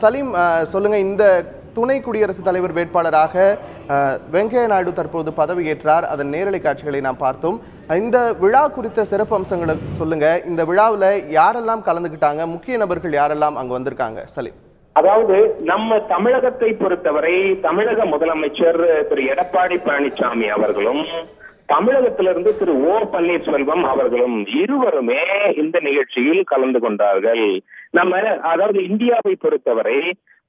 சலீம், சொல்லுங்க, இந்த துணை குடியரசுத் தலைவர் வேட்பாளராக வெங்கையா நாயுடு தற்போது பதவியேற்றார். அதன் நேரலை காட்சிகளை நாம் பார்த்தோம். இந்த விழா குறித்த சிறப்பு அம்சங்களை சொல்லுங்க. இந்த விழாவில் யாரெல்லாம் கலந்துக்கிட்டாங்க, முக்கிய நபர்கள் யாரெல்லாம் அங்கு வந்திருக்காங்க? சலீம். அதாவது நம்ம தமிழகத்தை பொறுத்தவரை தமிழக முதலமைச்சர் திரு எடப்பாடி பழனிசாமி அவர்களும் தமிழகத்திலிருந்து திரு ஓ பன்னீர்செல்வம் அவர்களும் இருவருமே இந்த நிகழ்ச்சியில் கலந்து கொண்டார்கள். அதாவது இந்தியாவை பொறுத்தவரை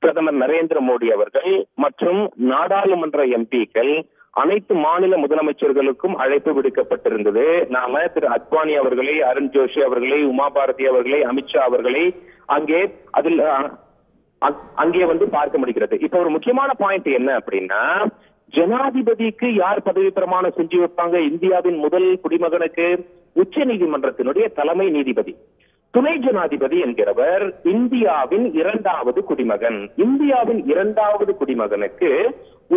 பிரதமர் நரேந்திர மோடி அவர்கள் மற்றும் நாடாளுமன்ற எம்பிக்கள் அனைத்து மாநில முதலமைச்சர்களுக்கும் அழைப்பு விடுக்கப்பட்டிருந்தது. நாம திரு அத்வானி அவர்களை, அருண் ஜோஷி அவர்களை, உமா பாரதி அவர்களை, அமித்ஷா அவர்களை அங்கே வந்து பார்க்க முடிகிறது. இப்ப ஒரு முக்கியமான பாயிண்ட் என்ன அப்படின்னா, ஜனாதிபதிக்கு யார் பதவி பிரமாணம் செஞ்சு வைப்பாங்க? இந்தியாவின் முதல் குடிமகனுக்கு உச்ச நீதிமன்றத்தினுடைய தலைமை நீதிபதி. துணை ஜனாதிபதி என்கிறவர் இந்தியாவின் இரண்டாவது குடிமகன். இந்தியாவின் இரண்டாவது குடிமகனுக்கு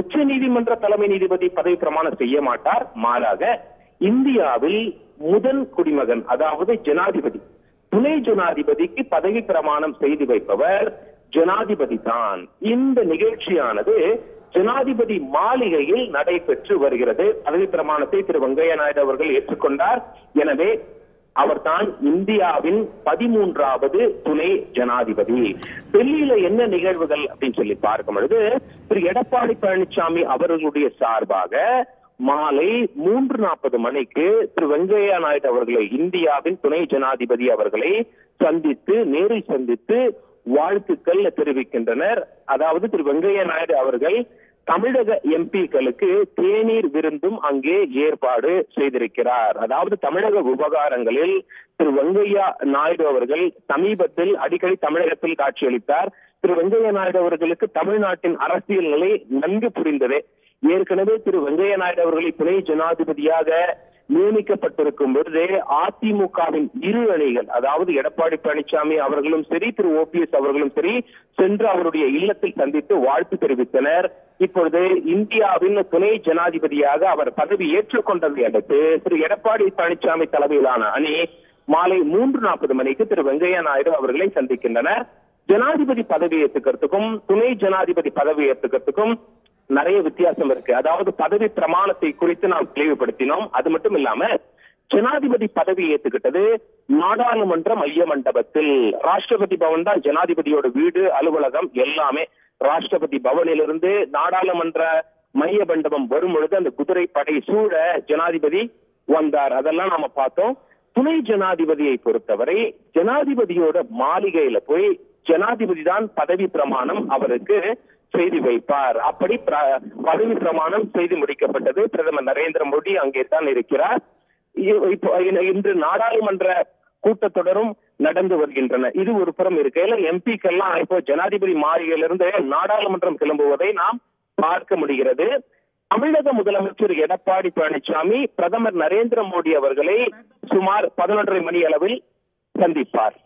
உச்ச நீதிமன்ற தலைமை நீதிபதி பதவி பிரமாணம் செய்ய மாட்டார். மாறாக இந்தியாவில் முதல் குடிமகன், அதாவது ஜனாதிபதி, துணை ஜனாதிபதிக்கு பதவி பிரமாணம் செய்து வைப்பவர் ஜனாதிபதி தான். இந்த நிகழ்ச்சியானது ஜனாதிபதி மாளிகையில் நடைபெற்று வருகிறது. பதவி பிரமாணத்தை திரு வெங்கையா நாயுடு அவர்கள் ஏற்றுக்கொண்டார். எனவே அவர்தான் இந்தியாவின் 13வது துணை ஜனாதிபதி. டெல்லியில என்ன நிகழ்வுகள் அப்படின்னு சொல்லி பார்க்கும் பொழுது, திரு எடப்பாடி பழனிசாமி அவர்களுடைய சார்பாக மாலை 3:40 மணிக்கு திரு வெங்கையா நாயுடு அவர்களை, இந்தியாவின் துணை ஜனாதிபதி அவர்களை நேரில் சந்தித்து வாழ்த்துக்கள் தெரிவிக்கின்றனர். அதாவது திரு வெங்கையா நாயுடு அவர்கள் தமிழக எம்பிக்களுக்கு தேநீர் விருந்தும் அங்கே ஏற்பாடு செய்திருக்கிறார். அதாவது தமிழக விவகாரங்களில் திரு வெங்கையா நாயுடு அவர்கள் சமீபத்தில் அடிக்கடி தமிழகத்தில் காட்சியளித்தார். திரு வெங்கையா நாயுடு அவர்களுக்கு தமிழ்நாட்டின் அரசியல் நிலை நன்கு புரிந்தது. ஏற்கனவே திரு வெங்கையா நாயுடு அவர்களை துணை ஜனாதிபதியாக நியமிக்கப்பட்டிருக்கும் பொழுதே அதிமுகவின் இரு அணிகள், அதாவது எடப்பாடி பழனிசாமி அவர்களும் சரி, திரு ஓபிஎஸ் அவர்களும் சரி, சென்று அவருடைய இல்லத்தில் சந்தித்து வாழ்த்து தெரிவித்தனர். இப்பொழுது இந்தியாவின் துணை ஜனாதிபதியாக அவர் பதவி ஏற்றுக்கொண்டதை அடுத்து திரு எடப்பாடி பழனிசாமி தலைமையிலான அணி மாலை 3:40 மணிக்கு திரு வெங்கையா நாயுடு அவர்களை சந்திக்கின்றனர். ஜனாதிபதி பதவி ஏற்றுக்கிறதுக்கும் துணை ஜனாதிபதி பதவி ஏற்றுக்கிறதுக்கும் நிறைய வித்தியாசம் இருக்கு. அதாவது பதவி பிரமாணத்தை குறித்து நாம் தெளிவுபடுத்தினோம். அது மட்டும் இல்லாம ஜனாதிபதி பதவி ஏற்றுக்கிட்டது நாடாளுமன்ற மைய மண்டபத்தில். ராஷ்டிரபதி பவன் தான் ஜனாதிபதியோட வீடு, அலுவலகம் எல்லாமே. ராஷ்டிரபதி பவனிலிருந்து நாடாளுமன்ற மைய மண்டபம் வரும் பொழுது அந்த குதிரை படை சூழ ஜனாதிபதி வந்தார். அதெல்லாம் நாம பார்த்தோம். துணை ஜனாதிபதியை பொறுத்தவரை ஜனாதிபதியோட மாளிகையில போய் ஜனாதிபதி தான் பதவி பிரமாணம் அவருக்கு செய்து வைப்பார். அப்படி பதவி பிரமாணம் செய்து முடிக்கப்பட்டது. பிரதமர் நரேந்திர மோடி அங்கே தான் இருக்கிறார். இன்று நாடாளுமன்ற கூட்டத்தொடரும் நடந்து வருகின்றன. இது ஒரு புறம் இருக்கையில எம்பிக்கெல்லாம் இப்போ ஜனாதிபதி மாளிகையிலிருந்து நாடாளுமன்றம் கிளம்புவதை நாம் பார்க்க முடிகிறது. தமிழக முதலமைச்சர் எடப்பாடி பழனிசாமி பிரதமர் நரேந்திர மோடி அவர்களை சுமார் 11:30 மணி அளவில் சந்திப்பார்.